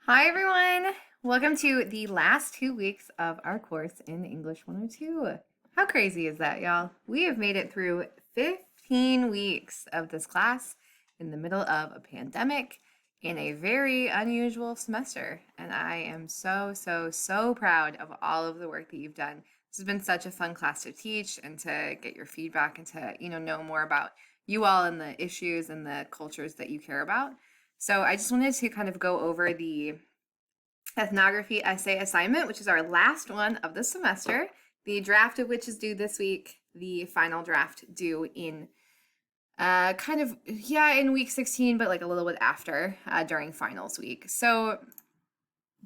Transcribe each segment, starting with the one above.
Hi everyone! Welcome to the last 2 weeks of our course in English 102. How crazy is that, y'all? We have made it through 15 weeks of this class in the middle of a pandemic in a very unusual semester. And I am so proud of all of the work that you've done. This has been such a fun class to teach and to get your feedback and to, know more about you all and the issues and the cultures that you care about. So I just wanted to kind of go over the ethnography essay assignment, which is our last one of the semester, the draft of which is due this week, the final draft due in in week 16, but like a little bit after during finals week. So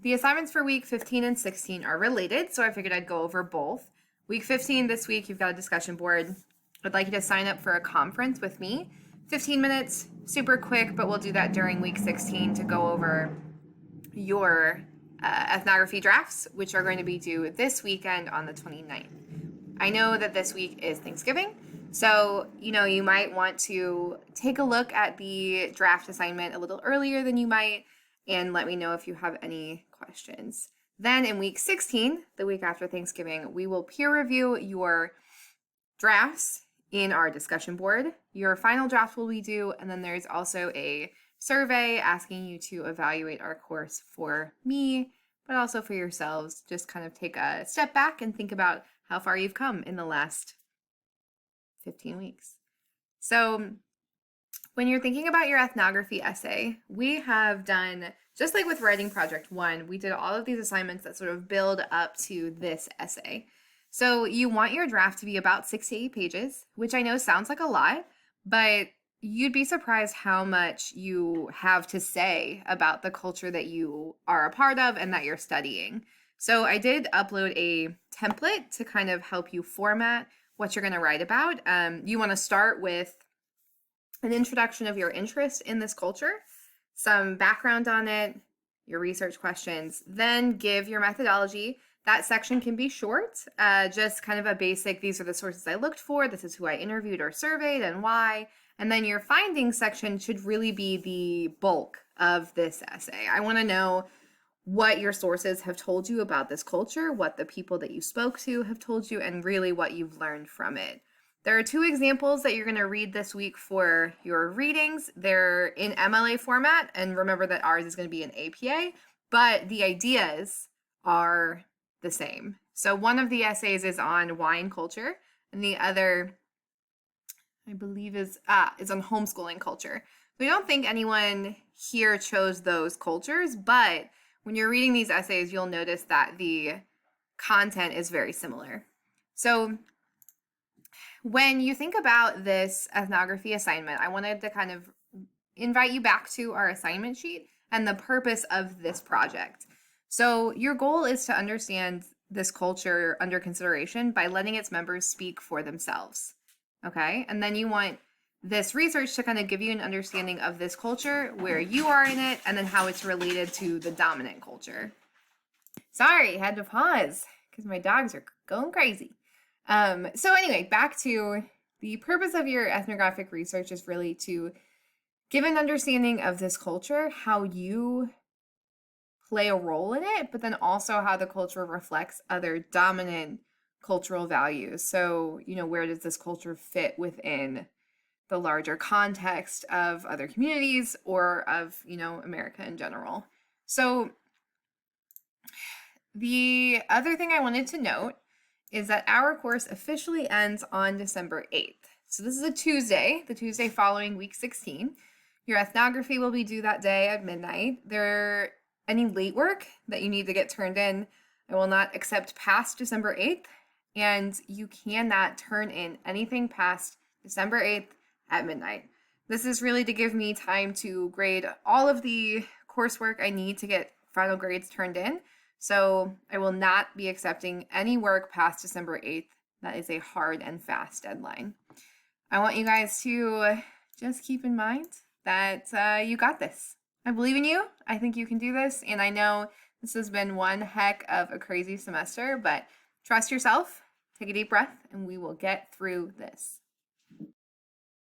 the assignments for week 15 and 16 are related, so I figured I'd go over both. Week 15 this week, you've got a discussion board. I'd like you to sign up for a conference with me. 15 minutes, super quick, but we'll do that during week 16 to go over your ethnography drafts, which are going to be due this weekend on the 29th. I know that this week is Thanksgiving, so you might want to take a look at the draft assignment a little earlier than you might and let me know if you have any questions. Then in week 16, the week after Thanksgiving, we will peer review your drafts in our discussion board. Your final draft will be due, and then there's also a survey asking you to evaluate our course for me, but also for yourselves. Just kind of take a step back and think about how far you've come in the last 15 weeks. So when you're thinking about your ethnography essay, we have done, just like with writing project 1, we did all of these assignments that sort of build up to this essay. So you want your draft to be about 6 to 8 pages, which I know sounds like a lot, but you'd be surprised how much you have to say about the culture that you are a part of and that you're studying. So I did upload a template to kind of help you format what you're going to write about. You want to start with an introduction of your interest in this culture, some background on it, your research questions, then give your methodology. That section can be short, just kind of a basic, these are the sources I looked for, this is who I interviewed or surveyed and why. And then your findings section should really be the bulk of this essay. I want to know what your sources have told you about this culture, what the people that you spoke to have told you, and really what you've learned from it. There are 2 examples that you're going to read this week for your readings. They're in MLA format, and remember that ours is going to be in APA, but the ideas are the same. So one of the essays is on wine culture, and the other, I believe, is on homeschooling culture. We don't think anyone here chose those cultures, but when you're reading these essays, you'll notice that the content is very similar. So when you think about this ethnography assignment, I wanted to kind of invite you back to our assignment sheet and the purpose of this project. So your goal is to understand this culture under consideration by letting its members speak for themselves, okay? And then you want this research to kind of give you an understanding of this culture, where you are in it, and then how it's related to the dominant culture. Sorry, had to pause because my dogs are going crazy. So anyway, back to the purpose of your ethnographic research is really to give an understanding of this culture, how you play a role in it, but then also how the culture reflects other dominant cultural values. So, where does this culture fit within the larger context of other communities or of, America in general? So the other thing I wanted to note is that our course officially ends on December 8th. So this is a Tuesday, the Tuesday following week 16. Your ethnography will be due that day at midnight. Any late work that you need to get turned in, I will not accept past December 8th, and you cannot turn in anything past December 8th at midnight. This is really to give me time to grade all of the coursework I need to get final grades turned in. So I will not be accepting any work past December 8th. That is a hard and fast deadline. I want you guys to just keep in mind that you got this. I believe in you. I think you can do this. And I know this has been one heck of a crazy semester, but trust yourself, take a deep breath, and we will get through this.